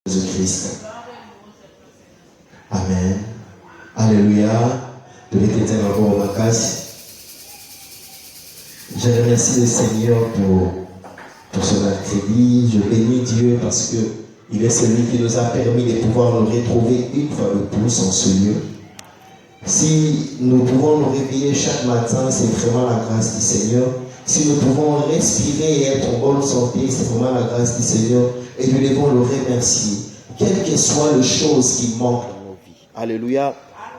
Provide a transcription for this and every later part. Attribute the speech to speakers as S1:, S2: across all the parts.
S1: Jésus-Christ. Amen. Alléluia. De l'éternel encore au Macas. Je remercie le Seigneur pour ce mercredi. Je bénis Dieu parce que il est celui qui nous a permis de pouvoir nous retrouver une fois de plus en ce lieu. Si nous pouvons nous réveiller chaque matin, c'est vraiment la grâce du Seigneur. Si nous pouvons respirer et être en bonne santé, c'est vraiment la grâce du Seigneur. Et nous devons le remercier. Quelles que soient les choses qui manquent dans nos vies. Alléluia.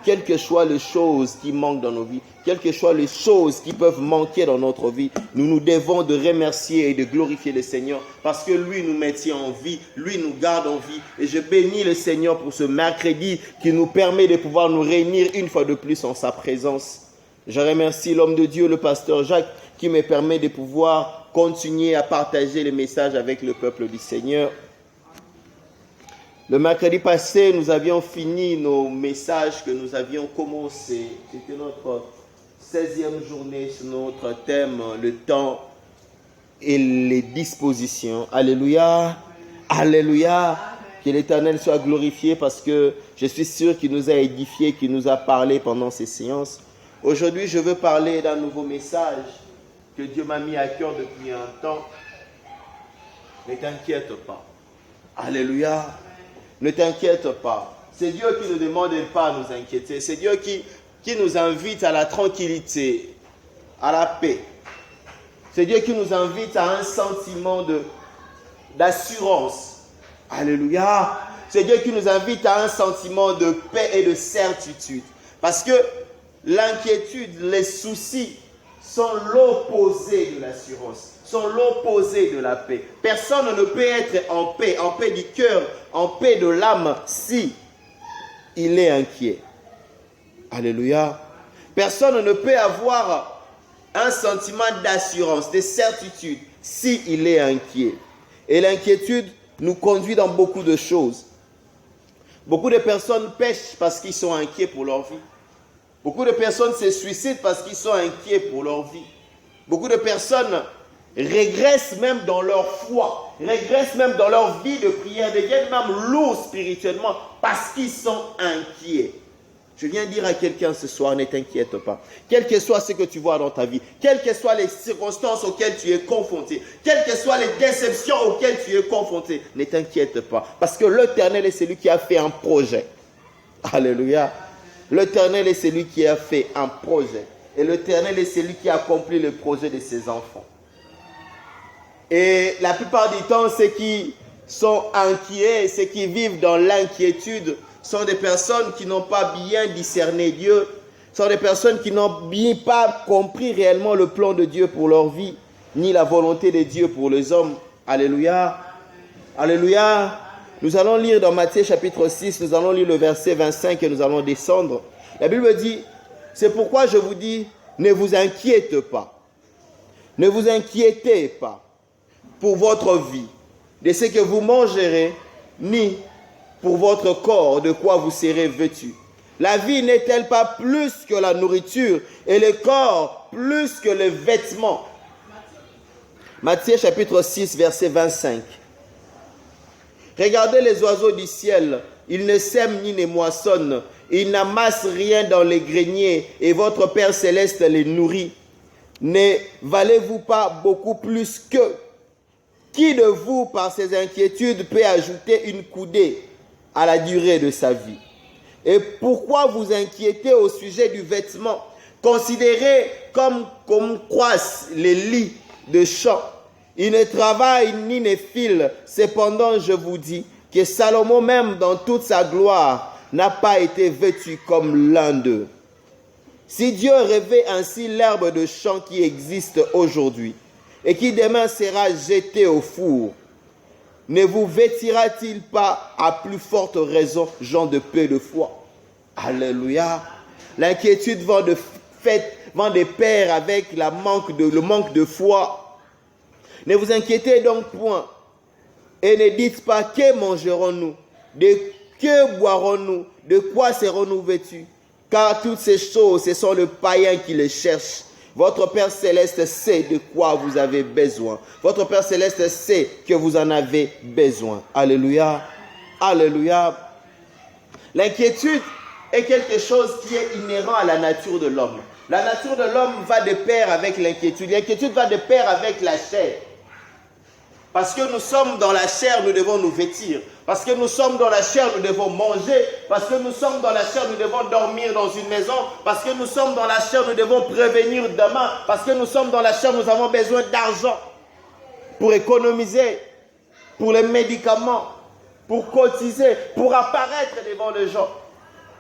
S1: Quelles que soient les choses qui manquent dans nos vies, quelles que soient les choses qui peuvent manquer dans notre vie, nous devons de remercier et de glorifier le Seigneur parce que lui nous maintient en vie, lui nous garde en vie. Et je bénis le Seigneur pour ce mercredi qui nous permet de pouvoir nous réunir une fois de plus en sa présence. Je remercie l'homme de Dieu, le pasteur Jacques, qui me permet de pouvoir continuer à partager les messages avec le peuple du Seigneur. Le mercredi passé, nous avions fini nos messages que nous avions commencés. C'était notre 16e journée sur notre thème, le temps et les dispositions. Alléluia, alléluia. Que l'Éternel soit glorifié parce que je suis sûr qu'il nous a édifiés, qu'il nous a parlé pendant ces séances. Aujourd'hui, je veux parler d'un nouveau message que Dieu m'a mis à cœur depuis un temps. Ne t'inquiète pas. Alléluia. Ne t'inquiète pas. C'est Dieu qui ne demande pas à nous inquiéter. C'est Dieu qui nous invite à la tranquillité, à la paix. C'est Dieu qui nous invite à un sentiment d'assurance. Alléluia. C'est Dieu qui nous invite à un sentiment de paix et de certitude. Parce que l'inquiétude, les soucis sont l'opposé de l'assurance, sont l'opposé de la paix. Personne ne peut être en paix du cœur, en paix de l'âme, si il est inquiet. Alléluia. Personne ne peut avoir un sentiment d'assurance, de certitude, si il est inquiet. Et l'inquiétude nous conduit dans beaucoup de choses. Beaucoup de personnes pêchent parce qu'ils sont inquiets pour leur vie. Beaucoup de personnes se suicident parce qu'ils sont inquiets pour leur vie. Beaucoup de personnes régressent même dans leur foi, régressent même dans leur vie de prière, deviennent même lourds spirituellement parce qu'ils sont inquiets. Je viens dire à quelqu'un ce soir, ne t'inquiète pas. Quel que soit ce que tu vois dans ta vie, quelles que soient les circonstances auxquelles tu es confronté, quelles que soient les déceptions auxquelles tu es confronté, ne t'inquiète pas. Parce que l'Éternel est celui qui a fait un projet. Alléluia. L'Éternel est celui qui a fait un projet. Et l'Éternel est celui qui accomplit le projet de ses enfants. Et la plupart du temps, ceux qui sont inquiets, ceux qui vivent dans l'inquiétude, sont des personnes qui n'ont pas bien discerné Dieu, sont des personnes qui n'ont pas compris réellement le plan de Dieu pour leur vie, ni la volonté de Dieu pour les hommes. Alléluia. Alléluia. Nous allons lire dans Matthieu chapitre 6, nous allons lire le verset 25 et nous allons descendre. La Bible dit, c'est pourquoi je vous dis, ne vous inquiétez pas. Ne vous inquiétez pas pour votre vie, de ce que vous mangerez, ni pour votre corps, de quoi vous serez vêtus. La vie n'est-elle pas plus que la nourriture et le corps plus que les vêtements? Matthieu chapitre 6, verset 25. Regardez les oiseaux du ciel, ils ne sèment ni ne moissonnent, ils n'amassent rien dans les greniers et votre Père céleste les nourrit. Ne valez-vous pas beaucoup plus qu'eux? Qui de vous, par ses inquiétudes, peut ajouter une coudée à la durée de sa vie? Et pourquoi vous inquiétez au sujet du vêtement? Considérez comme croissent les lits de champs. Ils ne travaillent ni ne filent. Cependant, je vous dis que Salomon, même dans toute sa gloire, n'a pas été vêtu comme l'un d'eux. Si Dieu revêt ainsi l'herbe de champ qui existe aujourd'hui et qui demain sera jetée au four, ne vous vêtira-t-il pas à plus forte raison, gens de peu de foi? Alléluia. L'inquiétude va de pair avec le manque de foi. Ne vous inquiétez donc point et ne dites pas que mangerons-nous, de que boirons-nous, de quoi serons-nous vêtus? Car toutes ces choses, ce sont les païens qui les cherchent. Votre Père Céleste sait de quoi vous avez besoin. Votre Père Céleste sait que vous en avez besoin. Alléluia. Alléluia. L'inquiétude est quelque chose qui est inhérent à la nature de l'homme. La nature de l'homme va de pair avec l'inquiétude. L'inquiétude va de pair avec la chair. Parce que nous sommes dans la chair, nous devons nous vêtir. Parce que nous sommes dans la chair, nous devons manger. Parce que nous sommes dans la chair, nous devons dormir dans une maison. Parce que nous sommes dans la chair, nous devons prévenir demain. Parce que nous sommes dans la chair, nous avons besoin d'argent pour économiser, pour les médicaments, pour cotiser, pour apparaître devant les gens.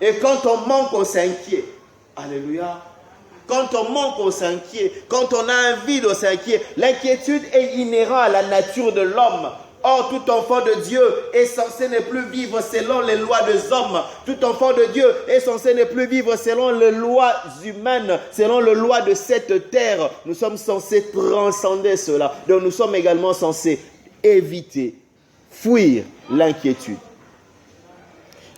S1: Et quand on manque, on s'inquiète. Alléluia. Quand on manque, on s'inquiète. Quand on a un vide, on s'inquiète. L'inquiétude est inhérente à la nature de l'homme. Or, tout enfant de Dieu est censé ne plus vivre selon les lois des hommes. Tout enfant de Dieu est censé ne plus vivre selon les lois humaines, selon les lois de cette terre. Nous sommes censés transcender cela. Donc, nous sommes également censés éviter, fuir l'inquiétude.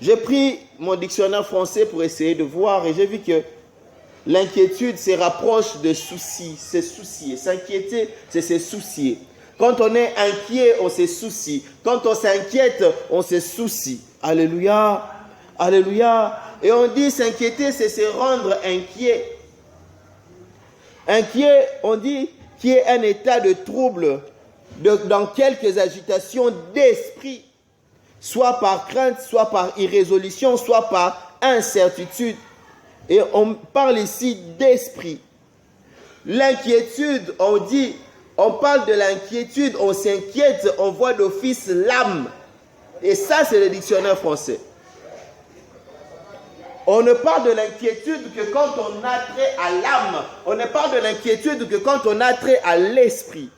S1: J'ai pris mon dictionnaire français pour essayer de voir et j'ai vu que l'inquiétude se rapproche de soucis, c'est soucier. S'inquiéter, c'est se soucier. Quand on est inquiet, on se soucie. Quand on s'inquiète, on se soucie. Alléluia. Alléluia. Et on dit s'inquiéter, c'est se rendre inquiet. Inquiet, on dit, qui est un état de trouble dans quelques agitations d'esprit, soit par crainte, soit par irrésolution, soit par incertitude. Et on parle ici d'esprit. L'inquiétude, on dit, on parle de l'inquiétude, on s'inquiète, on voit d'office l'âme. Et ça, c'est le dictionnaire français. On ne parle de l'inquiétude que quand on a trait à l'âme. On ne parle de l'inquiétude que quand on a trait à l'esprit.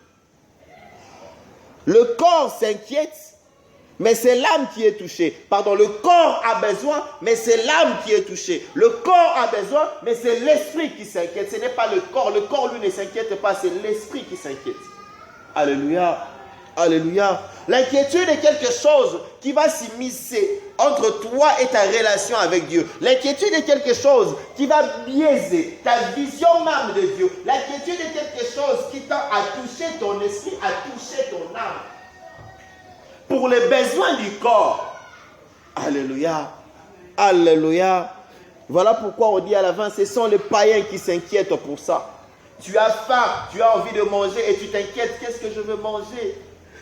S1: Le corps s'inquiète, mais c'est l'âme qui est touchée. Pardon, le corps a besoin, mais c'est l'âme qui est touchée. Le corps a besoin, mais c'est l'esprit qui s'inquiète. Ce n'est pas le corps. Le corps, lui, ne s'inquiète pas. C'est l'esprit qui s'inquiète. Alléluia. Alléluia. L'inquiétude est quelque chose qui va s'immiscer entre toi et ta relation avec Dieu. L'inquiétude est quelque chose qui va biaiser ta vision même de Dieu. L'inquiétude est quelque chose qui tend à toucher ton esprit, à toucher ton âme. Pour les besoins du corps. Alléluia. Alléluia. Voilà pourquoi on dit à la fin, ce sont les païens qui s'inquiètent pour ça. Tu as faim, tu as envie de manger et tu t'inquiètes, qu'est-ce que je veux manger?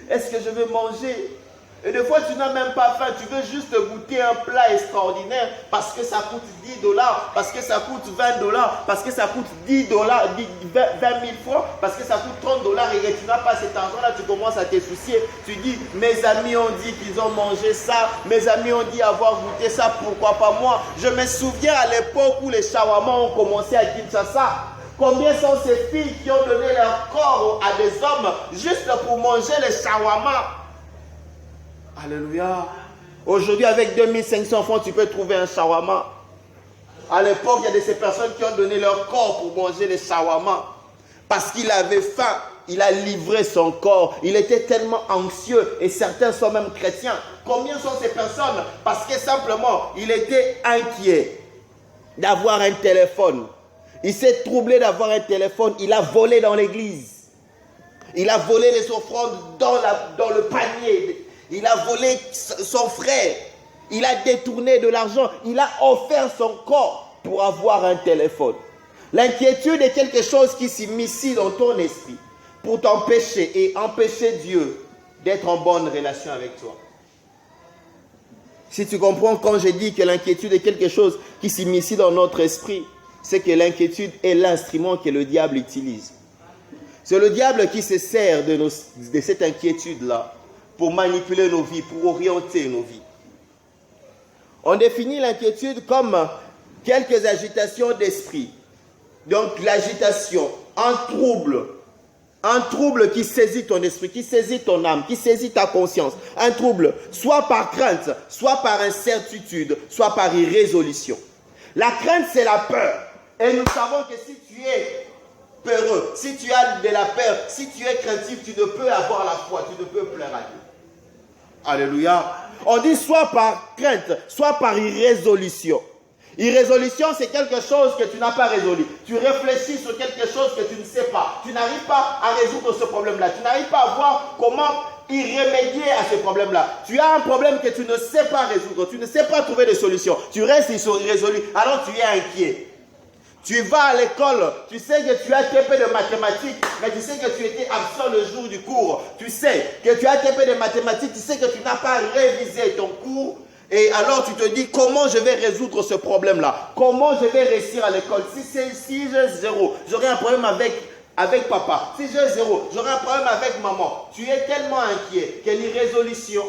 S1: Est-ce que je veux manger? Et des fois, tu n'as même pas faim, tu veux juste goûter un plat extraordinaire parce que ça coûte $10, parce que ça coûte $20, parce que ça coûte $10, 20 000 francs, parce que ça coûte $30 et que tu n'as pas cet argent-là, tu commences à te soucier. Tu dis, mes amis ont dit qu'ils ont mangé ça, mes amis ont dit avoir goûté ça, pourquoi pas moi? Je me souviens à l'époque où les shawarma ont commencé à Kinshasa. Combien sont ces filles qui ont donné leur corps à des hommes juste pour manger les shawarma? Alléluia. Aujourd'hui, avec 2500 francs, tu peux trouver un shawarma. À l'époque, il y a de ces personnes qui ont donné leur corps pour manger les shawarma. Parce qu'il avait faim, il a livré son corps. Il était tellement anxieux et certains sont même chrétiens. Combien sont ces personnes? Parce que simplement, il était inquiet d'avoir un téléphone. Il s'est troublé d'avoir un téléphone. Il a volé dans l'église. Il a volé les offrandes dans le panier. Il a volé son frère. Il a détourné de l'argent. Il a offert son corps pour avoir un téléphone. L'inquiétude est quelque chose qui s'immisce dans ton esprit pour t'empêcher et empêcher Dieu d'être en bonne relation avec toi. Si tu comprends quand je dis que l'inquiétude est quelque chose qui s'immisce dans notre esprit, c'est que l'inquiétude est l'instrument que le diable utilise. C'est le diable qui se sert de cette inquiétude-là pour manipuler nos vies, pour orienter nos vies. On définit l'inquiétude comme quelques agitations d'esprit. Donc l'agitation, un trouble qui saisit ton esprit, qui saisit ton âme, qui saisit ta conscience. Un trouble, soit par crainte, soit par incertitude, soit par irrésolution. La crainte, c'est la peur. Et nous savons que si tu es peureux, si tu as de la peur, si tu es craintif, tu ne peux avoir la foi, tu ne peux plaire à Dieu. Alléluia. On dit soit par crainte, soit par irrésolution. Irrésolution, c'est quelque chose que tu n'as pas résolu. Tu réfléchis sur quelque chose que tu ne sais pas. Tu n'arrives pas à résoudre ce problème-là. Tu n'arrives pas à voir comment y remédier à ce problème-là. Tu as un problème que tu ne sais pas résoudre, tu ne sais pas trouver de solution. Tu restes irrésolu, alors tu es inquiet. Tu vas à l'école, tu sais que tu as TP de mathématiques, mais tu sais que tu étais absent le jour du cours. Tu sais que tu as TP de mathématiques, tu sais que tu n'as pas révisé ton cours. Et alors tu te dis, comment je vais résoudre ce problème-là? Comment je vais réussir à l'école? Si j'ai 0, j'aurai un problème avec papa. Si j'ai 0, j'aurai un problème avec maman. Tu es tellement inquiet que l'irrésolution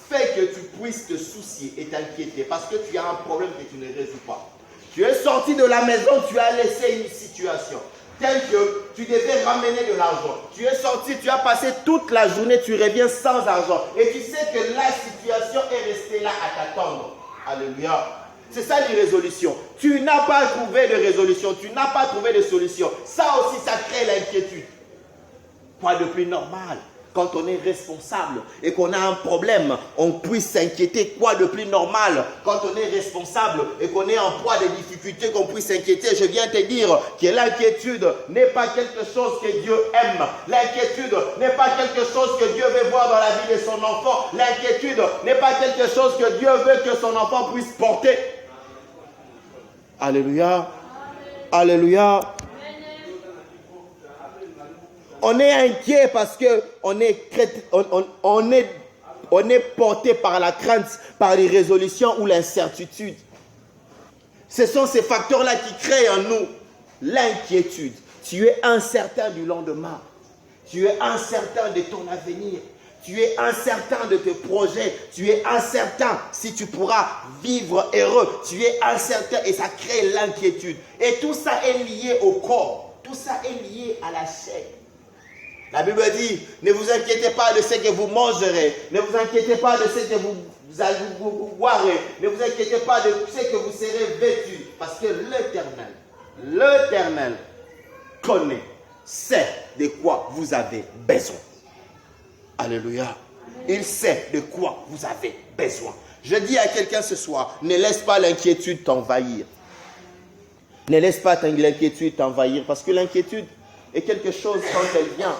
S1: fait que tu puisses te soucier et t'inquiéter parce que tu as un problème que tu ne résous pas. Tu es sorti de la maison, tu as laissé une situation telle que tu devais ramener de l'argent. Tu es sorti, tu as passé toute la journée, tu reviens sans argent. Et tu sais que la situation est restée là à t'attendre. Alléluia. C'est ça l'irrésolution. Tu n'as pas trouvé de résolution, tu n'as pas trouvé de solution. Ça aussi, ça crée l'inquiétude. Quoi de plus normal? Quand on est responsable et qu'on a un problème, on puisse s'inquiéter. Quoi de plus normal quand on est responsable et qu'on est en proie des difficultés, qu'on puisse s'inquiéter. Je viens te dire que l'inquiétude n'est pas quelque chose que Dieu aime. L'inquiétude n'est pas quelque chose que Dieu veut voir dans la vie de son enfant. L'inquiétude n'est pas quelque chose que Dieu veut que son enfant puisse porter. Alléluia. Alléluia. On est inquiet parce qu'on est porté par la crainte, par l'irrésolution ou l'incertitude. Ce sont ces facteurs-là qui créent en nous l'inquiétude. Tu es incertain du lendemain. Tu es incertain de ton avenir. Tu es incertain de tes projets. Tu es incertain si tu pourras vivre heureux. Tu es incertain et ça crée l'inquiétude. Et tout ça est lié au corps. Tout ça est lié à la chair. La Bible dit, ne vous inquiétez pas de ce que vous mangerez. Ne vous inquiétez pas de ce que vous boirez. Ne vous inquiétez pas de ce que vous serez vêtus. Parce que l'Éternel connaît, sait de quoi vous avez besoin. Alléluia. Il sait de quoi vous avez besoin. Je dis à quelqu'un ce soir, ne laisse pas l'inquiétude t'envahir. Ne laisse pas l'inquiétude t'envahir. Parce que l'inquiétude est quelque chose quand elle vient.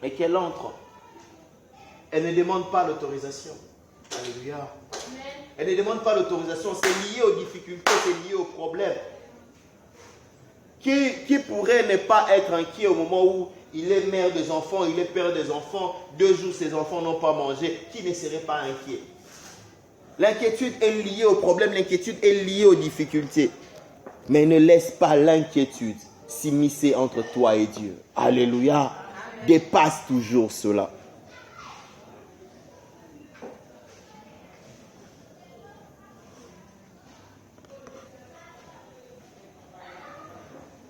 S1: Et qu'elle entre, elle ne demande pas l'autorisation. Alléluia. Elle ne demande pas l'autorisation. C'est lié aux difficultés, c'est lié aux problèmes. Qui pourrait ne pas être inquiet au moment où il est mère des enfants, il est père des enfants, 2 jours ses enfants n'ont pas mangé, qui ne serait pas inquiet? L'inquiétude est liée aux problèmes, l'inquiétude est liée aux difficultés. Mais ne laisse pas l'inquiétude s'immiscer entre toi et Dieu. Alléluia. Dépasse toujours cela.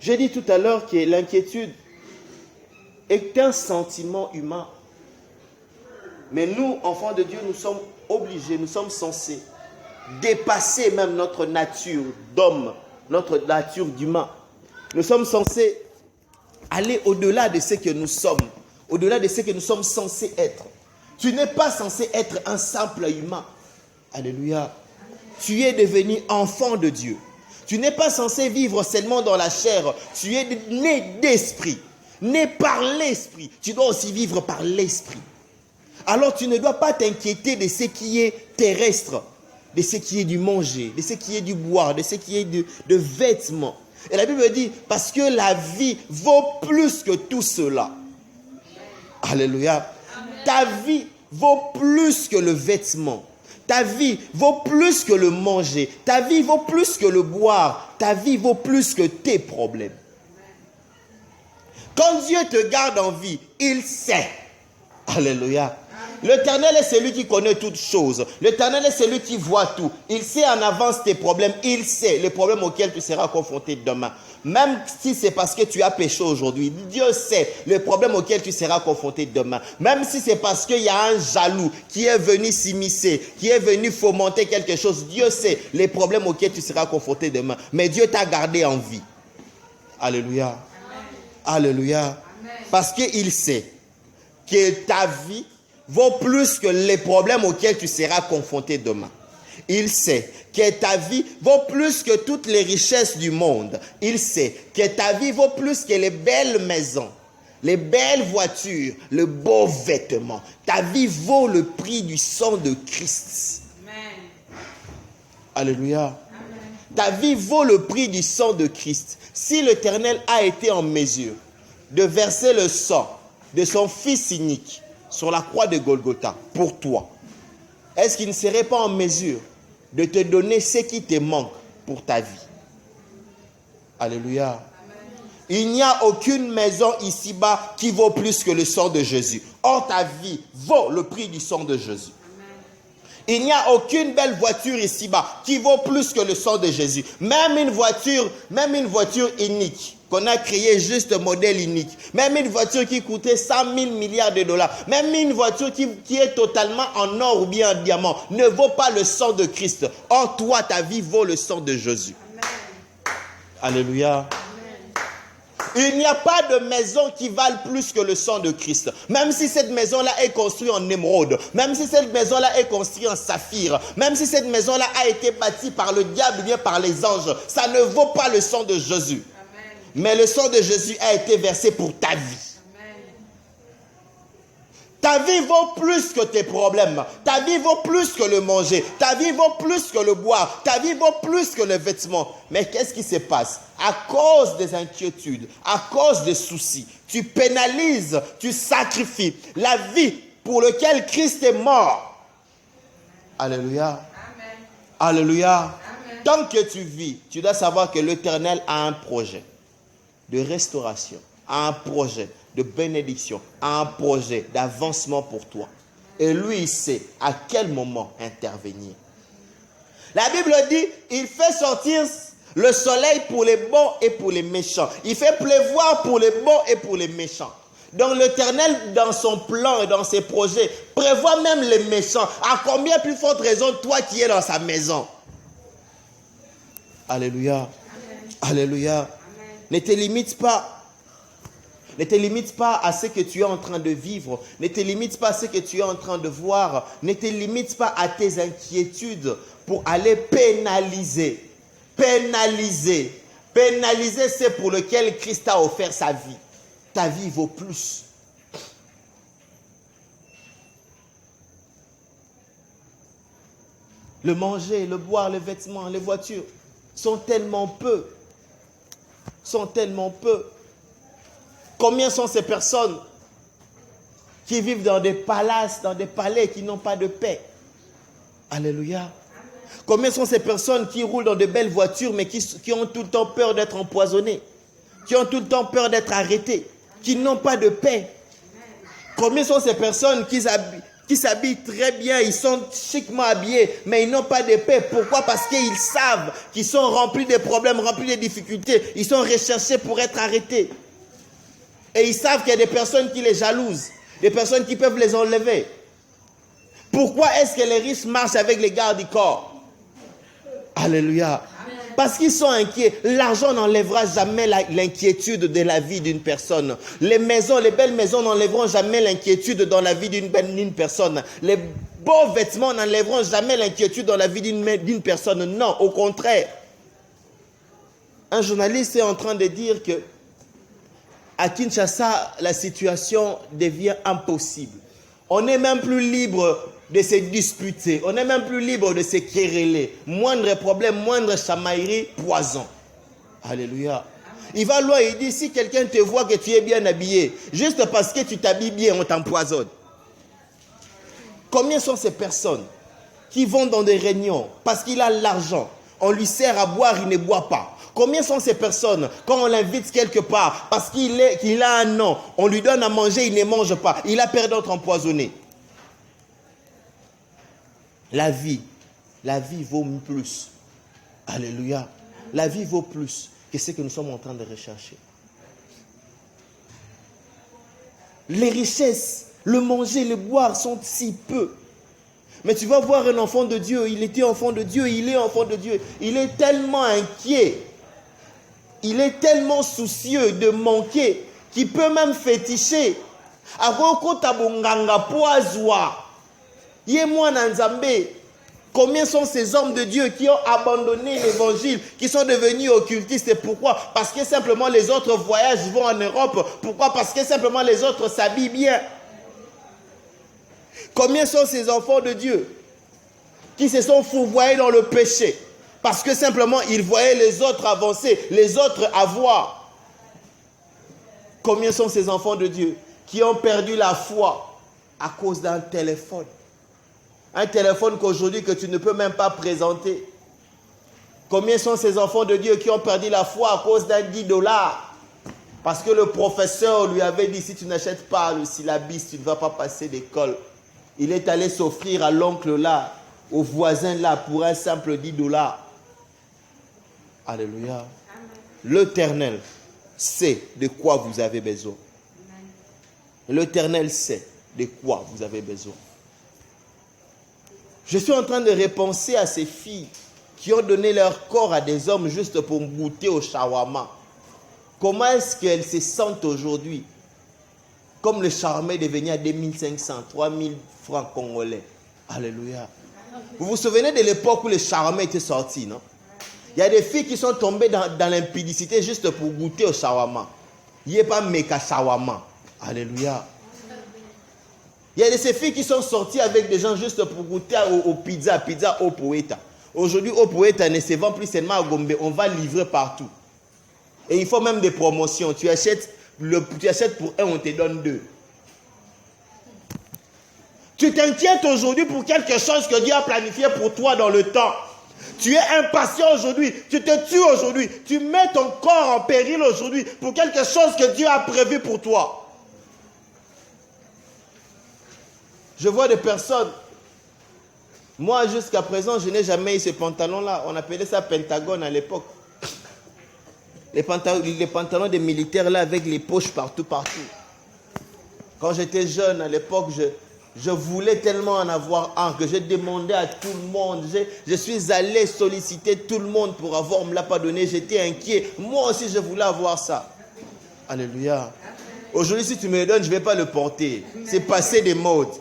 S1: J'ai dit tout à l'heure que l'inquiétude est un sentiment humain. Mais nous, enfants de Dieu, nous sommes obligés, nous sommes censés dépasser même notre nature d'homme, notre nature d'humain. Nous sommes censés aller au-delà de ce que nous sommes, au-delà de ce que nous sommes censés être. Tu n'es pas censé être un simple humain. Alléluia. Tu es devenu enfant de Dieu. Tu n'es pas censé vivre seulement dans la chair. Tu es né d'esprit, né par l'esprit. Tu dois aussi vivre par l'esprit. Alors tu ne dois pas t'inquiéter de ce qui est terrestre, de ce qui est du manger, de ce qui est du boire, de ce qui est de vêtements. Et la Bible dit, parce que la vie vaut plus que tout cela. Alléluia. Ta vie vaut plus que le vêtement. Ta vie vaut plus que le manger. Ta vie vaut plus que le boire. Ta vie vaut plus que tes problèmes. Quand Dieu te garde en vie, il sait. Alléluia. L'Éternel est celui qui connaît toutes choses. L'Éternel est celui qui voit tout. Il sait en avance tes problèmes. Il sait les problèmes auxquels tu seras confronté demain. Même si c'est parce que tu as péché aujourd'hui, Dieu sait les problèmes auxquels tu seras confronté demain. Même si c'est parce qu'il y a un jaloux qui est venu s'immiscer, qui est venu fomenter quelque chose, Dieu sait les problèmes auxquels tu seras confronté demain. Mais Dieu t'a gardé en vie. Alléluia. Alléluia. Parce qu'il sait que ta vie vaut plus que les problèmes auxquels tu seras confronté demain. Il sait que ta vie vaut plus que toutes les richesses du monde. Il sait que ta vie vaut plus que les belles maisons. les belles voitures, le beau vêtement. Ta vie vaut le prix du sang de Christ. Amen. Alléluia. Amen. Ta vie vaut le prix du sang de Christ. Si l'Éternel a été en mesure de verser le sang de son Fils unique sur la croix de Golgotha pour toi, est-ce qu'il ne serait pas en mesure de te donner ce qui te manque pour ta vie? Alléluia. Amen. Il n'y a aucune maison ici-bas qui vaut plus que le sang de Jésus. Or, ta vie vaut le prix du sang de Jésus. Amen. Il n'y a aucune belle voiture ici-bas qui vaut plus que le sang de Jésus. Même une voiture unique qu'on a créée, juste modèle unique. Même une voiture qui coûtait 100 000 milliards de dollars. Même une voiture qui est totalement en or ou bien en diamant ne vaut pas le sang de Christ. Or, toi, ta vie vaut le sang de Jésus. Amen. Alléluia. Il n'y a pas de maison qui vale plus que le sang de Christ. Même si cette maison-là est construite en émeraude, même si cette maison-là est construite en saphir, même si cette maison-là a été bâtie par le diable ou bien par les anges, ça ne vaut pas le sang de Jésus. Amen. Mais le sang de Jésus a été versé pour ta vie. Ta vie vaut plus que tes problèmes. Ta vie vaut plus que le manger. Ta vie vaut plus que le boire. Ta vie vaut plus que les vêtements. Mais qu'est-ce qui se passe? À cause des inquiétudes, à cause des soucis, tu pénalises, tu sacrifies la vie pour laquelle Christ est mort. Alléluia. Amen. Alléluia. Amen. Tant que tu vis, tu dois savoir que l'Éternel a un projet de restauration, a un projet de bénédiction, un projet d'avancement pour toi. Et lui, il sait à quel moment intervenir. La Bible dit, il fait sortir le soleil pour les bons et pour les méchants. Il fait pleuvoir pour les bons et pour les méchants. Donc l'Éternel, dans son plan et dans ses projets, prévoit même les méchants. À combien plus forte raison, toi qui es dans sa maison? Alléluia. Amen. Alléluia. Amen. Ne te limite pas. Ne te limite pas à ce que tu es en train de vivre. Ne te limite pas à ce que tu es en train de voir. Ne te limite pas à tes inquiétudes pour aller pénaliser. Pénaliser. Pénaliser, c'est pour lequel Christ a offert sa vie. Ta vie vaut plus. Le manger, le boire, les vêtements, les voitures sont tellement peu. Sont tellement peu. Combien sont ces personnes qui vivent dans des palaces, dans des palais, qui n'ont pas de paix? Alléluia. Combien sont ces personnes qui roulent dans de belles voitures, mais qui ont tout le temps peur d'être empoisonnées, qui ont tout le temps peur d'être arrêtées, qui n'ont pas de paix? Combien sont ces personnes qui s'habillent très bien, ils sont chiquement habillés, mais ils n'ont pas de paix? Pourquoi? Parce qu'ils savent qu'ils sont remplis de problèmes, remplis de difficultés. Ils sont recherchés pour être arrêtés. Et ils savent qu'il y a des personnes qui les jalousent, des personnes qui peuvent les enlever. Pourquoi est-ce que les riches marchent avec les gardes du corps? Alléluia. Parce qu'ils sont inquiets. L'argent n'enlèvera jamais l'inquiétude de la vie d'une personne. Les maisons, les belles maisons n'enlèveront jamais l'inquiétude dans la vie d'une personne. Les beaux vêtements n'enlèveront jamais l'inquiétude dans la vie d'une personne. Non, au contraire. Un journaliste est en train de dire que à Kinshasa, la situation devient impossible. On n'est même plus libre de se disputer. On n'est même plus libre de se quereller. Moindre problème, moindre chamaillerie, poison. Alléluia. Il va loin, il dit, si quelqu'un te voit que tu es bien habillé, juste parce que tu t'habilles bien, on t'empoisonne. Combien sont ces personnes qui vont dans des réunions parce qu'il a l'argent, on lui sert à boire, il ne boit pas? Combien sont ces personnes, quand on l'invite quelque part, parce qu'il a un nom, on lui donne à manger, il ne mange pas, il a peur d'être empoisonné? La vie vaut plus. Alléluia. La vie vaut plus que ce que nous sommes en train de rechercher. Les richesses, le manger, le boire sont si peu. Mais tu vas voir un enfant de Dieu, il était enfant de Dieu, il est enfant de Dieu. Il est tellement inquiet, il est tellement soucieux de manquer, qu'il peut même féticher. Ako tabonganga poazwa. Ye mwana nzambe. Combien sont ces hommes de Dieu qui ont abandonné l'évangile, qui sont devenus occultistes? Et pourquoi? Parce que simplement les autres voyagent, vont en Europe. Pourquoi? Parce que simplement les autres s'habillent bien. Combien sont ces enfants de Dieu qui se sont fourvoyés dans le péché? Parce que simplement ils voyaient les autres avancer, les autres avoir. Combien sont ces enfants de Dieu qui ont perdu la foi à cause d'un téléphone? Un téléphone qu'aujourd'hui que tu ne peux même pas présenter. Combien sont ces enfants de Dieu qui ont perdu la foi à cause d'un $10? Parce que le professeur lui avait dit, si tu n'achètes pas le syllabus, tu ne vas pas passer d'école. Il est allé s'offrir à l'oncle là, au voisin là, pour un simple $10. Alléluia. L'Éternel sait de quoi vous avez besoin. L'Éternel sait de quoi vous avez besoin. Je suis en train de repenser à ces filles qui ont donné leur corps à des hommes juste pour goûter au shawarma. Comment est-ce qu'elles se sentent aujourd'hui? Comme le shawarma est devenu à 2500, 3000 francs congolais. Alléluia. Vous vous souvenez de l'époque où le shawarma était sorti, non? Il y a des filles qui sont tombées dans l'impudicité juste pour goûter au shawarma. Il n'y a pas méca shawarma. Alléluia. Il y a de ces filles qui sont sorties avec des gens juste pour goûter aux pizzas au poeta. Aujourd'hui, au poeta ne se vend plus seulement à Gombe, on va livrer partout. Et il faut même des promotions. Tu achètes pour un, on te donne 2. Tu t'inquiètes aujourd'hui pour quelque chose que Dieu a planifié pour toi dans le temps. Tu es impatient aujourd'hui, tu te tues aujourd'hui, tu mets ton corps en péril aujourd'hui pour quelque chose que Dieu a prévu pour toi. Je vois des personnes, moi jusqu'à présent, je n'ai jamais eu ces pantalons-là. On appelait ça Pentagone à l'époque. Les pantalons des militaires là avec les poches partout. Quand j'étais jeune à l'époque, je voulais tellement en avoir un que j'ai demandé à tout le monde. Je suis allé solliciter tout le monde pour avoir, on ne me l'a pas donné. J'étais inquiet. Moi aussi, je voulais avoir ça. Alléluia. Aujourd'hui, si tu me le donnes, je ne vais pas le porter. C'est passé des modes.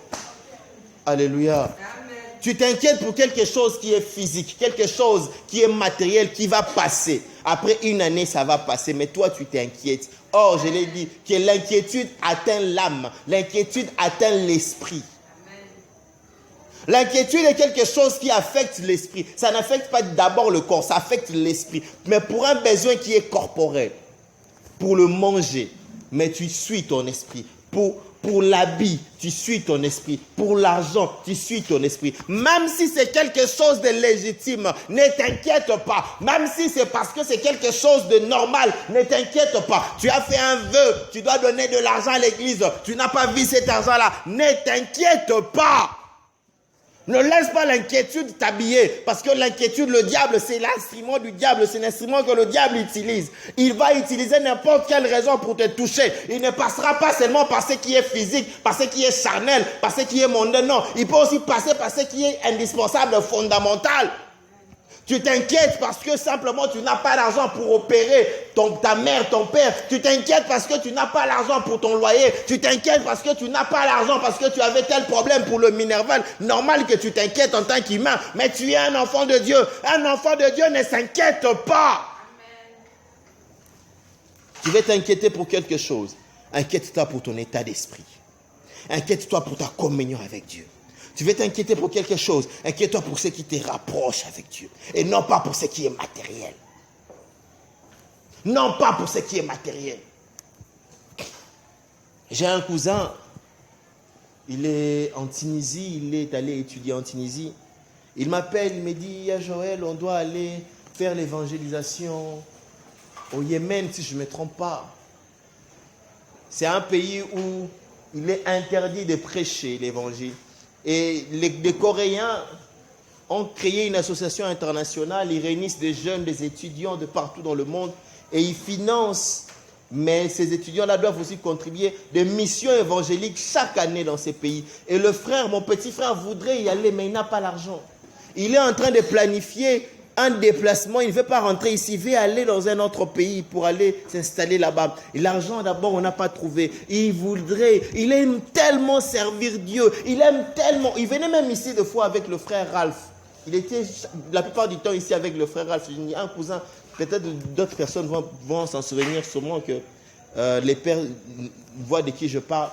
S1: Alléluia. Amen. Tu t'inquiètes pour quelque chose qui est physique, quelque chose qui est matériel, qui va passer. Après une année, ça va passer, mais toi, tu t'inquiètes. Or, je l'ai dit, que l'inquiétude atteint l'âme, l'inquiétude atteint l'esprit. L'inquiétude est quelque chose qui affecte l'esprit. Ça n'affecte pas d'abord le corps, ça affecte l'esprit. Mais pour un besoin qui est corporel, pour le manger, mais tu suis ton esprit. Pour l'habit, tu suis ton esprit. Pour l'argent, tu suis ton esprit. Même si c'est quelque chose de légitime, ne t'inquiète pas. Même si c'est parce que c'est quelque chose de normal, ne t'inquiète pas. Tu as fait un vœu, tu dois donner de l'argent à l'église. Tu n'as pas vu cet argent-là. Ne t'inquiète pas. Ne laisse pas l'inquiétude t'habiller. Parce que l'inquiétude, le diable, c'est l'instrument du diable. C'est l'instrument que le diable utilise. Il va utiliser n'importe quelle raison pour te toucher. Il ne passera pas seulement par ce qui est physique, par ce qui est charnel, par ce qui est mondain. Non, il peut aussi passer par ce qui est indispensable, fondamental. Tu t'inquiètes parce que simplement tu n'as pas l'argent pour opérer ta mère, ton père. Tu t'inquiètes parce que tu n'as pas l'argent pour ton loyer. Tu t'inquiètes parce que tu n'as pas l'argent parce que tu avais tel problème pour le Minerval. Normal que tu t'inquiètes en tant qu'humain, mais tu es un enfant de Dieu. Un enfant de Dieu ne s'inquiète pas. Amen. Tu veux t'inquiéter pour quelque chose. Inquiète-toi pour ton état d'esprit. Inquiète-toi pour ta communion avec Dieu. Tu veux t'inquiéter pour quelque chose, inquiète-toi pour ce qui te rapproche avec Dieu. Et non pas pour ce qui est matériel. Non pas pour ce qui est matériel. J'ai un cousin, il est en Tunisie, il est allé étudier en Tunisie. Il m'appelle, il me dit, « Joël, on doit aller faire l'évangélisation au Yémen, si je ne me trompe pas. » C'est un pays où il est interdit de prêcher l'évangile. Et les Coréens ont créé une association internationale, ils réunissent des jeunes, des étudiants de partout dans le monde et ils financent, mais ces étudiants-là doivent aussi contribuer des missions évangéliques chaque année dans ces pays. Et le frère, mon petit frère, voudrait y aller, mais il n'a pas l'argent. Il est en train de planifier un déplacement, il ne veut pas rentrer ici, il veut aller dans un autre pays pour aller s'installer là-bas. Et l'argent d'abord, on n'a pas trouvé. Il aime tellement servir Dieu, il aime tellement, il venait même ici des fois avec le frère Ralph. Il était la plupart du temps ici avec le frère Ralph. Je dis, un cousin, peut-être d'autres personnes vont s'en souvenir sûrement que les pères voient de qui je parle.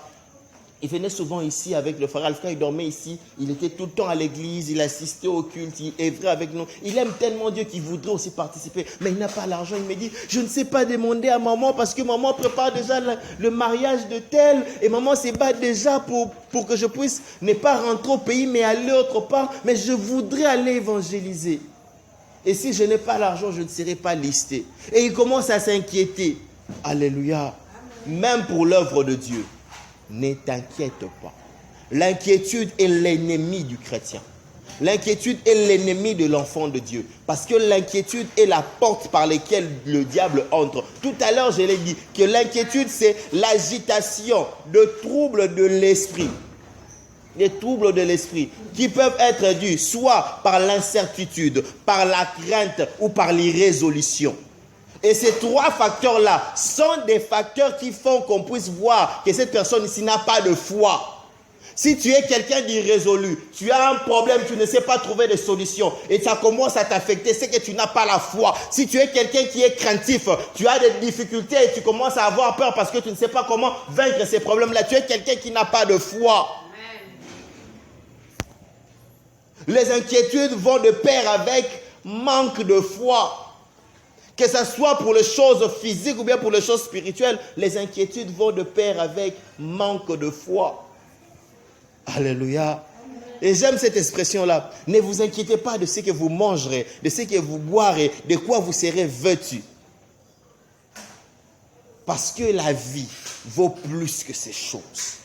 S1: Il venait souvent ici avec le frère Ralph. Quand il dormait ici, il était tout le temps à l'église, il assistait au culte, il œuvrait avec nous. Il aime tellement Dieu qu'il voudrait aussi participer. Mais il n'a pas l'argent. Il me dit, je ne sais pas demander à maman parce que maman prépare déjà le mariage de tel. Et maman se bat déjà pour que je puisse ne pas rentrer au pays mais aller autre part. Mais je voudrais aller évangéliser. Et si je n'ai pas l'argent, je ne serai pas listé. Et il commence à s'inquiéter. Alléluia. Même pour l'œuvre de Dieu. Ne t'inquiète pas. L'inquiétude est l'ennemi du chrétien. L'inquiétude est l'ennemi de l'enfant de Dieu. Parce que l'inquiétude est la porte par laquelle le diable entre. Tout à l'heure, je l'ai dit, que l'inquiétude, c'est l'agitation de troubles de l'esprit. Les troubles de l'esprit qui peuvent être dus soit par l'incertitude, par la crainte ou par l'irrésolution. Et ces trois facteurs-là sont des facteurs qui font qu'on puisse voir que cette personne ici n'a pas de foi. Si tu es quelqu'un d'irrésolu, tu as un problème, tu ne sais pas trouver de solution et ça commence à t'affecter, c'est que tu n'as pas la foi. Si tu es quelqu'un qui est craintif, tu as des difficultés et tu commences à avoir peur parce que tu ne sais pas comment vaincre ces problèmes-là. Tu es quelqu'un qui n'a pas de foi. Les inquiétudes vont de pair avec manque de foi. Que ce soit pour les choses physiques ou bien pour les choses spirituelles, les inquiétudes vont de pair avec manque de foi. Alléluia. Et j'aime cette expression-là. Ne vous inquiétez pas de ce que vous mangerez, de ce que vous boirez, de quoi vous serez vêtus. Parce que la vie vaut plus que ces choses.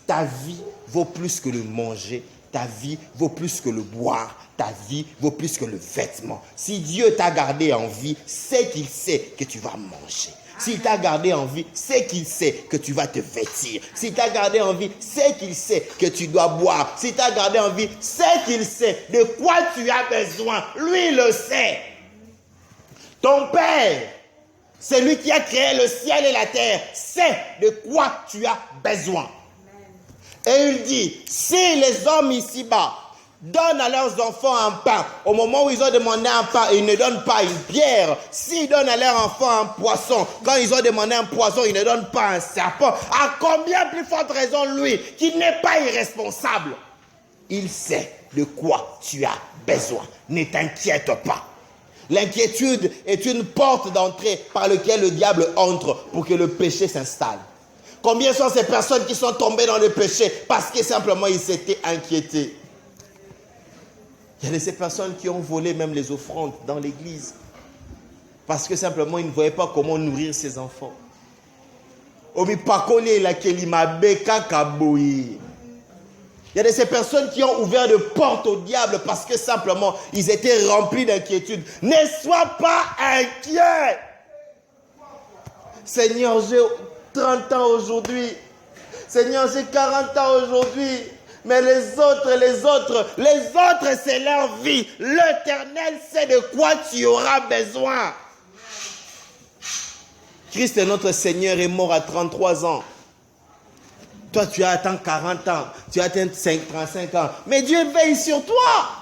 S1: Ta vie vaut plus que le manger. Ta vie vaut plus que le boire. Ta vie vaut plus que le vêtement. Si Dieu t'a gardé en vie, c'est qu'il sait que tu vas manger. S'il t'a gardé en vie, c'est qu'il sait que tu vas te vêtir. S'il t'a gardé en vie, c'est qu'il sait que tu dois boire. S'il t'a gardé en vie, c'est qu'il sait de quoi tu as besoin. Lui le sait. Ton Père, c'est lui qui a créé le ciel et la terre, sait de quoi tu as besoin. Et il dit, si les hommes ici-bas donnent à leurs enfants un pain, au moment où ils ont demandé un pain, ils ne donnent pas une pierre. S'ils donnent à leurs enfants un poisson, quand ils ont demandé un poisson, ils ne donnent pas un serpent. À combien plus forte raison lui, qui n'est pas irresponsable, il sait de quoi tu as besoin. Ne t'inquiète pas. L'inquiétude est une porte d'entrée par laquelle le diable entre pour que le péché s'installe. Combien sont ces personnes qui sont tombées dans le péché parce que simplement ils s'étaient inquiétés? Il y a de ces personnes qui ont volé même les offrandes dans l'église parce que simplement ils ne voyaient pas comment nourrir ses enfants. Il y a de ces personnes qui ont ouvert de portes au diable parce que simplement ils étaient remplis d'inquiétude. Ne sois pas inquiet. Seigneur, j'ai 30 ans aujourd'hui. Seigneur, j'ai 40 ans aujourd'hui. Mais les autres, c'est leur vie. L'Éternel sait de quoi tu auras besoin. Christ, notre Seigneur, est mort à 33 ans. Toi, tu as atteint 40 ans. Tu as atteint 35 ans. Mais Dieu veille sur toi.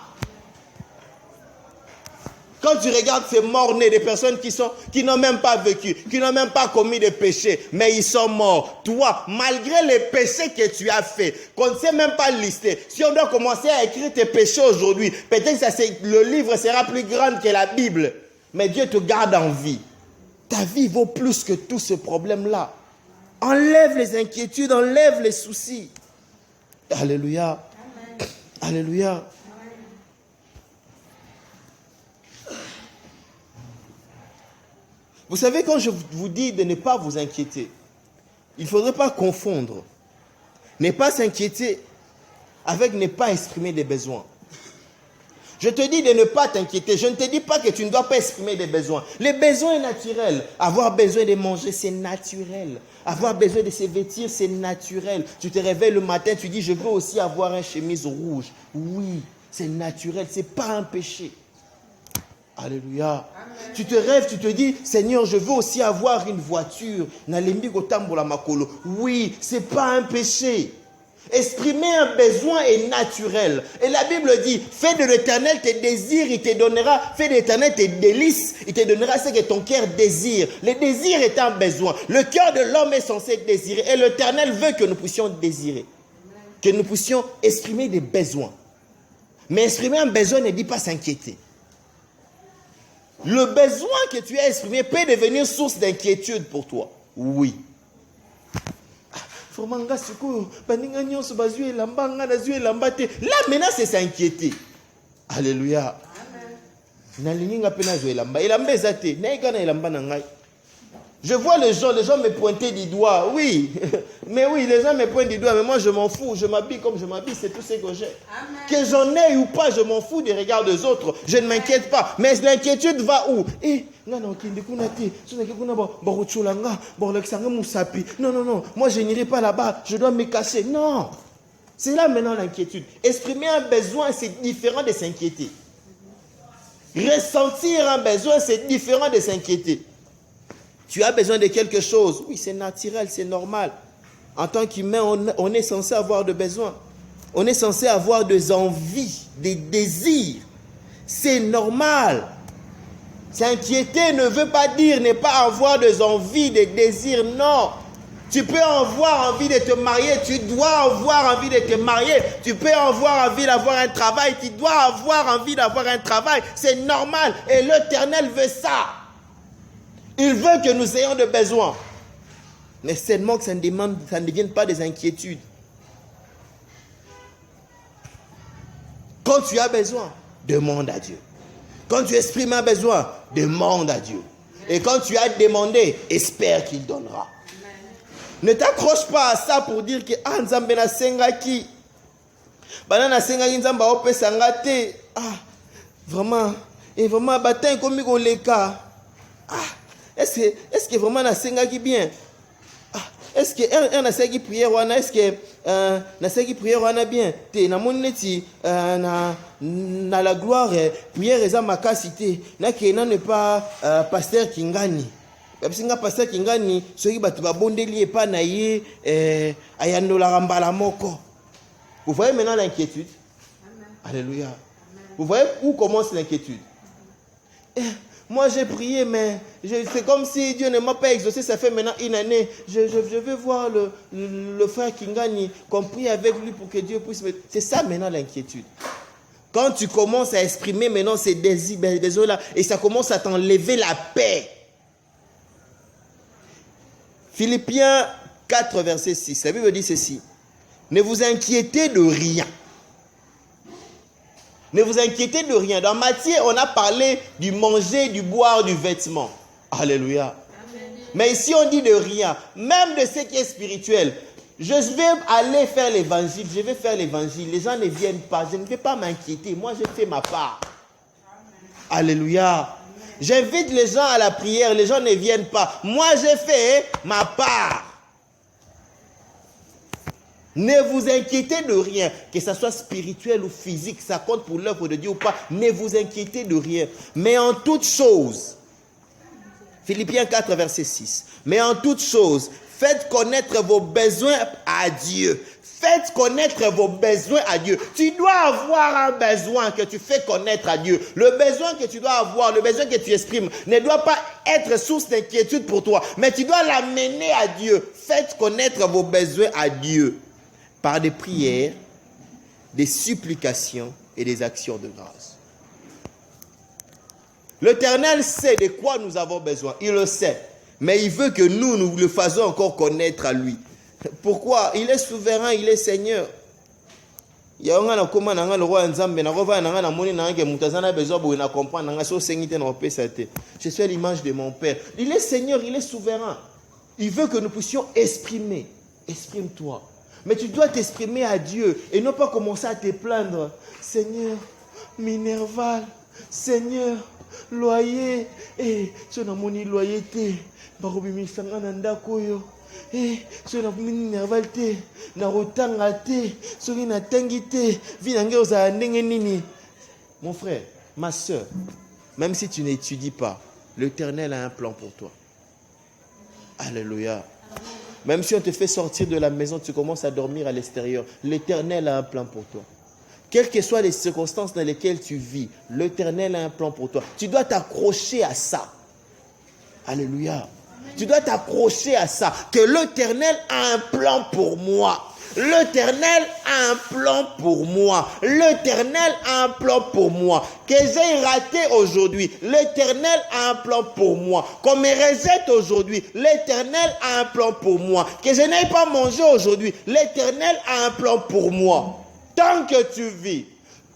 S1: Quand tu regardes ces morts-nés, des personnes qui n'ont même pas vécu, qui n'ont même pas commis de péché, mais ils sont morts. Toi, malgré les péchés que tu as faits, qu'on ne sait même pas lister, si on doit commencer à écrire tes péchés aujourd'hui, peut-être que le livre sera plus grand que la Bible. Mais Dieu te garde en vie. Ta vie vaut plus que tout ce problème-là. Enlève les inquiétudes, enlève les soucis. Alléluia. Amen. Alléluia. Vous savez, quand je vous dis de ne pas vous inquiéter, il ne faudrait pas confondre. Ne pas s'inquiéter avec ne pas exprimer des besoins. Je te dis de ne pas t'inquiéter. Je ne te dis pas que tu ne dois pas exprimer des besoins. Les besoins sont naturels. Avoir besoin de manger, c'est naturel. Avoir besoin de se vêtir, c'est naturel. Tu te réveilles le matin, tu dis, je veux aussi avoir une chemise rouge. Oui, c'est naturel. Ce n'est pas un péché. Alléluia. Amen. Tu te rêves, tu te dis, Seigneur, je veux aussi avoir une voiture. Oui, ce n'est pas un péché. Exprimer un besoin est naturel. Et la Bible dit, fais de l'Éternel tes désirs, il te donnera. Fais de l'Éternel tes délices, il te donnera ce que ton cœur désire. Le désir est un besoin. Le cœur de l'homme est censé désirer. Et l'Éternel veut que nous puissions désirer. Que nous puissions exprimer des besoins. Mais exprimer un besoin ne dit pas s'inquiéter. Le besoin que tu as exprimé peut devenir source d'inquiétude pour toi. Oui. Là, maintenant, c'est s'inquiéter. Alléluia. Je vois les gens me pointer du doigt. Oui, mais oui, les gens me pointent du doigt, mais moi je m'en fous. Je m'habille comme je m'habille, c'est tout ce que j'ai. Que j'en ai ou pas, je m'en fous des regards des autres. Je ne m'inquiète pas. Mais l'inquiétude va où? Non, non, moi je n'irai pas là-bas, je dois me cacher. Non, c'est là maintenant l'inquiétude. Exprimer un besoin, c'est différent de s'inquiéter. Ressentir un besoin, c'est différent de s'inquiéter. Tu as besoin de quelque chose. Oui, c'est naturel, c'est normal. En tant qu'humain, on est censé avoir des besoins. On est censé avoir des envies, des désirs. C'est normal. S'inquiéter ne veut pas dire ne pas avoir des envies, des désirs. Non. Tu peux avoir envie de te marier. Tu dois avoir envie de te marier. Tu peux avoir envie d'avoir un travail. Tu dois avoir envie d'avoir un travail. C'est normal. Et l'Éternel veut ça. Il veut que nous ayons des besoins. Mais seulement que ça ne devienne pas des inquiétudes. Quand tu as besoin, demande à Dieu. Quand tu exprimes un besoin, demande à Dieu. Et quand tu as demandé, espère qu'il donnera. Ne t'accroche pas à ça pour dire que Nzambe na sengaki. Banana sengaki Nzamba ope sangate. Vraiment. Et vraiment, bataille comme Goleka. Est-ce que vraiment na sengaki bien? Est-ce que na sengaki prière wana? Est-ce que na sengaki prière wana bien? Te na moneti na la gloire prière eza makasité. Na ke na ne pas pasteur Kingani. Singa pasteur Kingani soki batu ba bondeli epa na ye ayandola mbala moko. Vous voyez maintenant l'inquiétude? Alléluia. Vous voyez où commence l'inquiétude? Moi j'ai prié, mais c'est comme si Dieu ne m'a pas exaucé. Ça fait maintenant une année. Je veux voir le frère Kingani, qu'on prie avec lui pour que Dieu puisse me... C'est ça maintenant l'inquiétude. Quand tu commences à exprimer maintenant ces désirs-là, et ça commence à t'enlever la paix. Philippiens 4, verset 6. La Bible dit ceci. Ne vous inquiétez de rien. Ne vous inquiétez de rien. Dans Matthieu, on a parlé du manger, du boire, du vêtement. Alléluia. Amen. Mais ici, on dit de rien. Même de ce qui est spirituel. Je vais aller faire l'évangile. Je vais faire l'évangile. Les gens ne viennent pas. Je ne vais pas m'inquiéter. Moi, je fais ma part. Amen. Alléluia. Amen. J'invite les gens à la prière. Les gens ne viennent pas. Moi, je fais ma part. Ne vous inquiétez de rien, que ce soit spirituel ou physique, ça compte pour l'œuvre de Dieu ou pas. Ne vous inquiétez de rien. Mais en toute chose, Philippiens 4, verset 6. Mais en toute chose, faites connaître vos besoins à Dieu. Faites connaître vos besoins à Dieu. Tu dois avoir un besoin que tu fais connaître à Dieu. Le besoin que tu dois avoir, le besoin que tu exprimes, ne doit pas être source d'inquiétude pour toi. Mais tu dois l'amener à Dieu. Faites connaître vos besoins à Dieu. Par des prières, des supplications et des actions de grâce. L'Éternel sait de quoi nous avons besoin. Il le sait. Mais il veut que nous le fassions encore connaître à lui. Pourquoi? Il est souverain, il est Seigneur. Je suis à l'image de mon Père. Il est Seigneur, il est souverain. Il veut que nous puissions exprimer. Exprime-toi. Mais tu dois t'exprimer à Dieu et non pas commencer à te plaindre. Seigneur, Minerval, Seigneur, loyer, tu n'as mon loyer, barobi sanga nanda koyo, tu n'as Minerval te, na rotanga te, soki na tangi te, vinange oza ndenge nini. Mon frère, ma soeur, même si tu n'étudies pas, l'Éternel a un plan pour toi. Alléluia. Même si on te fait sortir de la maison, tu commences à dormir à l'extérieur. L'Éternel a un plan pour toi. Quelles que soient les circonstances dans lesquelles tu vis, l'Éternel a un plan pour toi. Tu dois t'accrocher à ça. Alléluia. Tu dois t'accrocher à ça. Que l'Éternel a un plan pour moi. L'Éternel a un plan pour moi. L'Éternel a un plan pour moi. Que j'ai raté aujourd'hui, l'Éternel a un plan pour moi. Qu'on me rejette aujourd'hui, l'Éternel a un plan pour moi. Que je n'aie pas mangé aujourd'hui, l'Éternel a un plan pour moi. Tant que tu vis,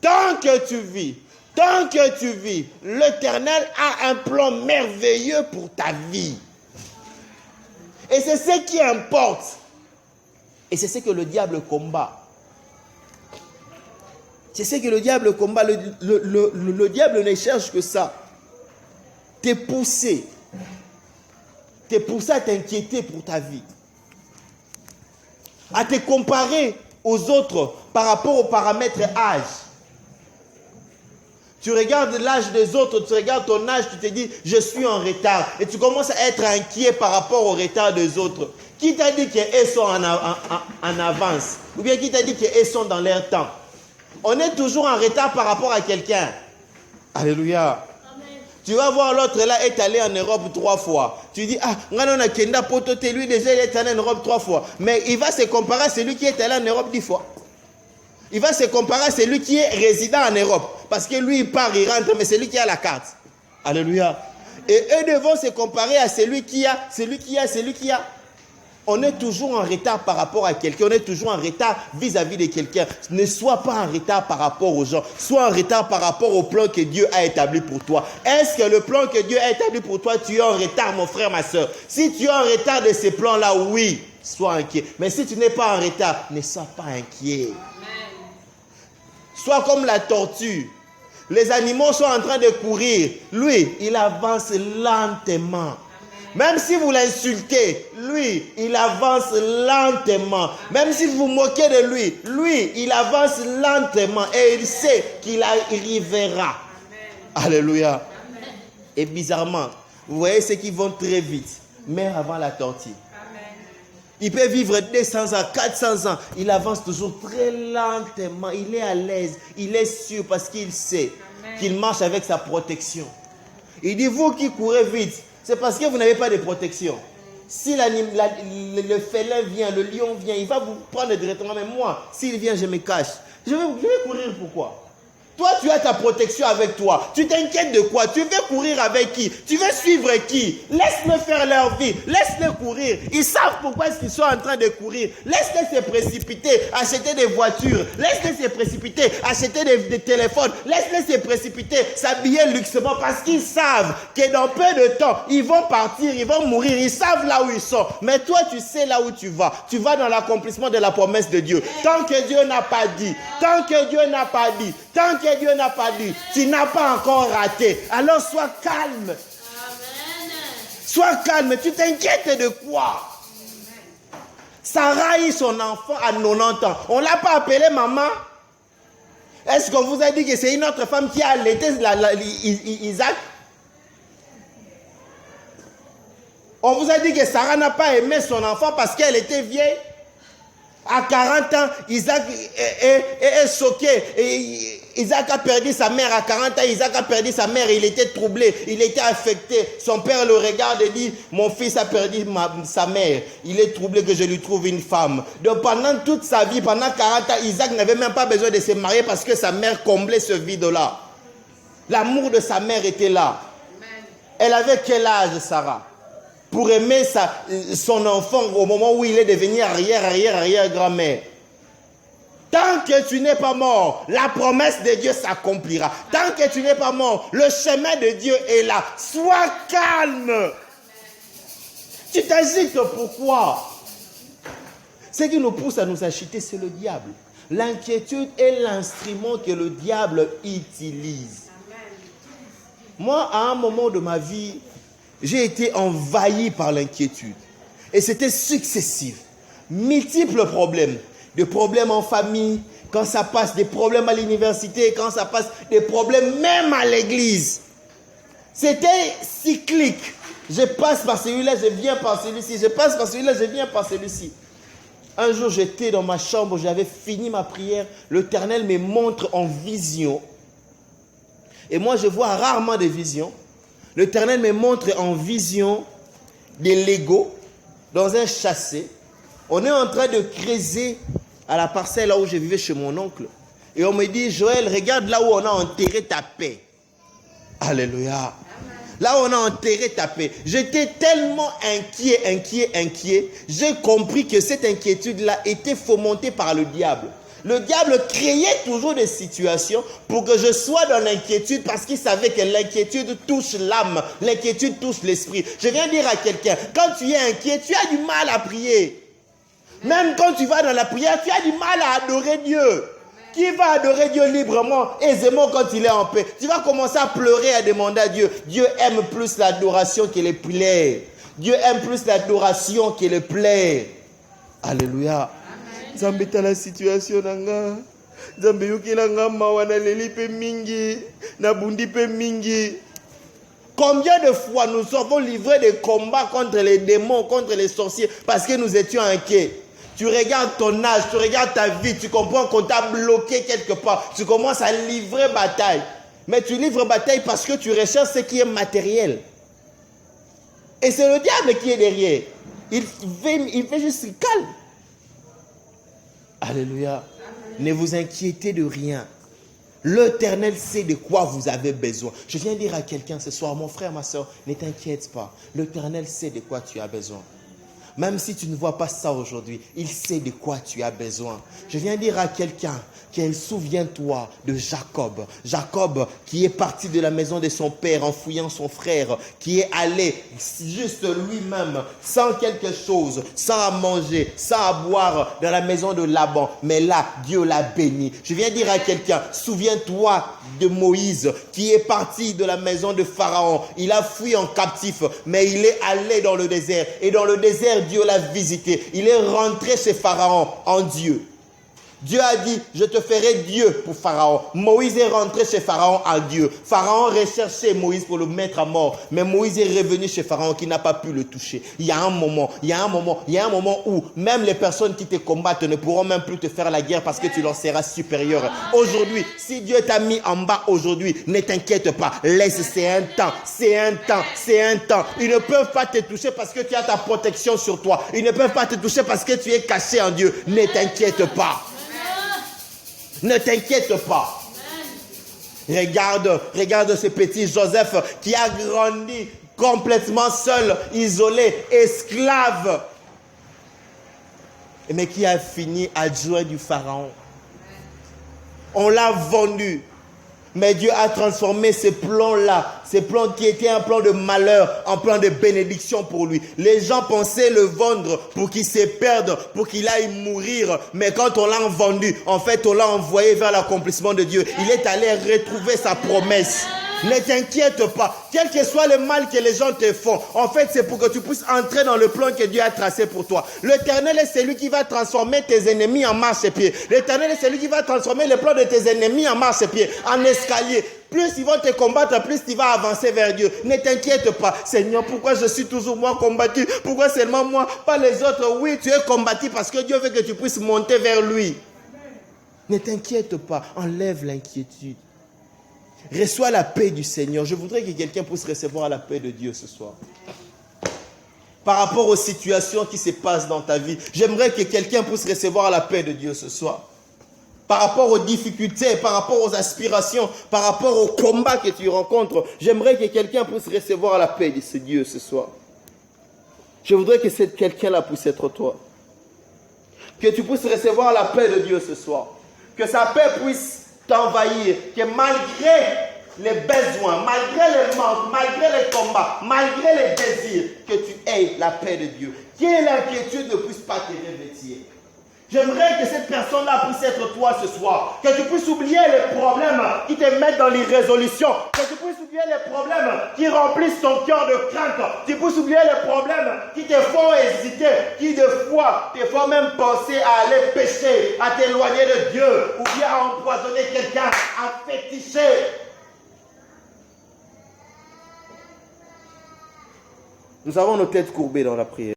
S1: tant que tu vis, tant que tu vis, l'Éternel a un plan merveilleux pour ta vie. Et c'est ce qui importe. Et c'est ce que le diable combat. C'est ce que le diable combat. Le diable ne cherche que ça. Te pousser à t'inquiéter pour ta vie. À te comparer aux autres par rapport au paramètre âge. Tu regardes l'âge des autres, tu regardes ton âge, tu te dis, je suis en retard. Et tu commences à être inquiet par rapport au retard des autres. Qui t'a dit qu'ils sont en avance? Ou bien qui t'a dit qu'ils sont dans leur temps? On est toujours en retard par rapport à quelqu'un. Alléluia. Amen. Tu vas voir l'autre là est allé en Europe 3 fois. Tu dis, ah, lui déjà il est allé en Europe 3 fois. Mais il va se comparer à celui qui est allé en Europe 10 fois. Il va se comparer à celui qui est résident en Europe. Parce que lui il part, il rentre, mais c'est lui qui a la carte. Alléluia. Et eux devront se comparer à celui qui a. On est toujours en retard par rapport à quelqu'un. On est toujours en retard vis-à-vis de quelqu'un. Ne sois pas en retard par rapport aux gens. Sois en retard par rapport au plan que Dieu a établi pour toi. Est-ce que le plan que Dieu a établi pour toi, tu es en retard, mon frère, ma soeur? Si tu es en retard de ces plans-là, oui, sois inquiet. Mais si tu n'es pas en retard, ne sois pas inquiet. Sois comme la tortue. Les animaux sont en train de courir. Lui, il avance lentement. Même si vous l'insultez, lui, il avance lentement. Même si vous moquez de lui, lui, il avance lentement. Et il sait qu'il arrivera. Amen. Alléluia. Amen. Et bizarrement, vous voyez ceux qui vont très vite, meurent avant la tortue. Il peut vivre 200 ans, 400 ans. Il avance toujours très lentement. Il est à l'aise. Il est sûr parce qu'il sait qu'il marche avec sa protection. Il dit, vous qui courez vite, c'est parce que vous n'avez pas de protection. Si le félin vient, le lion vient, il va vous prendre directement. Mais moi, s'il vient, je me cache. Je vais courir pourquoi? Toi, tu as ta protection avec toi. Tu t'inquiètes de quoi? Tu veux courir avec qui? Tu veux suivre qui? Laisse-les faire leur vie. Laisse-les courir. Ils savent pourquoi ils sont en train de courir. Laisse-les se précipiter, acheter des voitures. Laisse-les se précipiter, acheter des téléphones. Laisse-les se précipiter, s'habiller luxement parce qu'ils savent que dans peu de temps, ils vont partir, ils vont mourir. Ils savent là où ils sont. Mais toi, tu sais là où tu vas. Tu vas dans l'accomplissement de la promesse de Dieu. Tant que Dieu n'a pas dit, tant que Dieu n'a pas dit, tant que Dieu n'a pas dit, tu n'as pas encore raté. Alors sois calme. Amen. Sois calme. Tu t'inquiètes de quoi? Sarah a eu son enfant à 90 ans. On ne l'a pas appelé maman. Est-ce qu'on vous a dit que c'est une autre femme qui a allaité Isaac? On vous a dit que Sarah n'a pas aimé son enfant parce qu'elle était vieille. À 40 ans, Isaac est choqué. Et Isaac a perdu sa mère. À 40 ans, Isaac a perdu sa mère. Il était troublé. Il était affecté. Son père le regarde et dit, mon fils a perdu sa mère. Il est troublé que je lui trouve une femme. Donc pendant toute sa vie, pendant 40 ans, Isaac n'avait même pas besoin de se marier parce que sa mère comblait ce vide-là. L'amour de sa mère était là. Elle avait quel âge, Sarah? Pour aimer son enfant au moment où il est devenu arrière-grand-mère. Tant que tu n'es pas mort, la promesse de Dieu s'accomplira. Tant que tu n'es pas mort, le chemin de Dieu est là. Sois calme. Tu t'agites pourquoi? Ce qui nous pousse à nous agiter, c'est le diable. L'inquiétude est l'instrument que le diable utilise. Moi, à un moment de ma vie, j'ai été envahi par l'inquiétude. Et c'était successif. Multiples problèmes. Des problèmes en famille, quand ça passe, des problèmes à l'université, quand ça passe, des problèmes même à l'église. C'était cyclique. Je passe par celui-là, je viens par celui-ci. Je passe par celui-là, je viens par celui-ci. Un jour, j'étais dans ma chambre, j'avais fini ma prière. L'Éternel me montre en vision. Et moi, je vois rarement des visions. L'Éternel me montre en vision des Legos dans un châssis. On est en train de creuser à la parcelle là où je vivais chez mon oncle. Et on me dit, Joël, regarde là où on a enterré ta paix. Alléluia. Là où on a enterré ta paix. J'étais tellement inquiet. J'ai compris que cette inquiétude-là était fomentée par le diable. Le diable créait toujours des situations pour que je sois dans l'inquiétude parce qu'il savait que l'inquiétude touche l'âme, l'inquiétude touche l'esprit. Je viens dire à quelqu'un, quand tu es inquiet, tu as du mal à prier. Même quand tu vas dans la prière, tu as du mal à adorer Dieu. Qui va adorer Dieu librement, aisément quand il est en paix? Tu vas commencer à pleurer, à demander à Dieu. Dieu aime plus l'adoration que les prières. Dieu aime plus l'adoration que les plaires. Alléluia. Nzambe ta la situation nanga. Nzambe yokela nga mawa na leli pe mingi, na bundi pe mingi. Combien de fois nous avons livré des combats contre les démons, contre les sorciers, parce que nous étions inquiets? Tu regardes ton âge, tu regardes ta vie, tu comprends qu'on t'a bloqué quelque part. Tu commences à livrer bataille. Mais tu livres bataille parce que tu recherches ce qui est matériel. Et c'est le diable qui est derrière. Il fait juste calme. Alléluia. Ne vous inquiétez de rien. L'Éternel sait de quoi vous avez besoin. Je viens dire à quelqu'un ce soir, mon frère, ma soeur, ne t'inquiète pas. L'Éternel sait de quoi tu as besoin. Même si tu ne vois pas ça aujourd'hui, il sait de quoi tu as besoin. Je viens dire à quelqu'un, souviens-toi de Jacob. Jacob qui est parti de la maison de son père en fouillant son frère, qui est allé juste lui-même, sans quelque chose, sans à manger, sans à boire dans la maison de Laban. Mais là, Dieu l'a béni. Je viens dire à quelqu'un, souviens-toi de Moïse qui est parti de la maison de Pharaon. Il a fui en captif, mais il est allé dans le désert. Et dans le désert, Dieu l'a visité. Il est rentré chez Pharaon en Dieu. Dieu a dit, je te ferai Dieu pour Pharaon. Moïse est rentré chez Pharaon en Dieu. Pharaon recherchait Moïse pour le mettre à mort. Mais Moïse est revenu chez Pharaon qui n'a pas pu le toucher. Il y a un moment où même les personnes qui te combattent ne pourront même plus te faire la guerre parce que tu leur seras supérieur. Aujourd'hui, si Dieu t'a mis en bas aujourd'hui, ne t'inquiète pas. Laisse, c'est un temps. Ils ne peuvent pas te toucher parce que tu as ta protection sur toi. Ils ne peuvent pas te toucher parce que tu es caché en Dieu. Ne t'inquiète pas. Ne t'inquiète pas. Regarde ce petit Joseph qui a grandi complètement seul, isolé, esclave. Mais qui a fini adjoint du Pharaon. On l'a vendu. Mais Dieu a transformé ces plans-là, ces plans qui étaient un plan de malheur, en plan de bénédiction pour lui. Les gens pensaient le vendre pour qu'il se perde, pour qu'il aille mourir. Mais quand on l'a vendu, en fait, on l'a envoyé vers l'accomplissement de Dieu. Il est allé retrouver sa promesse. Ne t'inquiète pas. Quel que soit le mal que les gens te font, en fait, c'est pour que tu puisses entrer dans le plan que Dieu a tracé pour toi. L'Éternel est celui qui va transformer tes ennemis en marche-pied. L'Éternel est celui qui va transformer les plans de tes ennemis en marche-pied, en escalier. Plus ils vont te combattre, plus tu vas avancer vers Dieu. Ne t'inquiète pas. Seigneur, pourquoi je suis toujours moi combattu? Pourquoi seulement moi, pas les autres? Oui, tu es combattu parce que Dieu veut que tu puisses monter vers lui. Ne t'inquiète pas. Enlève l'inquiétude. Reçois la paix du Seigneur. Je voudrais que quelqu'un puisse recevoir la paix de Dieu ce soir. Par rapport aux situations qui se passent dans ta vie, j'aimerais que quelqu'un puisse recevoir la paix de Dieu ce soir. Par rapport aux difficultés, par rapport aux aspirations, par rapport aux combats que tu rencontres, j'aimerais que quelqu'un puisse recevoir la paix de ce Dieu ce soir. Je voudrais que cette quelqu'un-là puisse être toi. Que tu puisses recevoir la paix de Dieu ce soir. Que sa paix puisse t'envahir, que malgré les besoins, malgré les manques, malgré les combats, malgré les désirs, que tu aies la paix de Dieu. Que l'inquiétude ne puisse pas te revêtir. J'aimerais que cette personne-là puisse être toi ce soir. Que tu puisses oublier les problèmes qui te mettent dans l'irrésolution. Que tu puisses oublier les problèmes qui remplissent ton cœur de crainte. Que tu puisses oublier les problèmes qui te font hésiter. Qui des fois te font même penser à aller pécher, à t'éloigner de Dieu. Ou bien à empoisonner quelqu'un, à féticher. Nous avons nos têtes courbées dans la prière.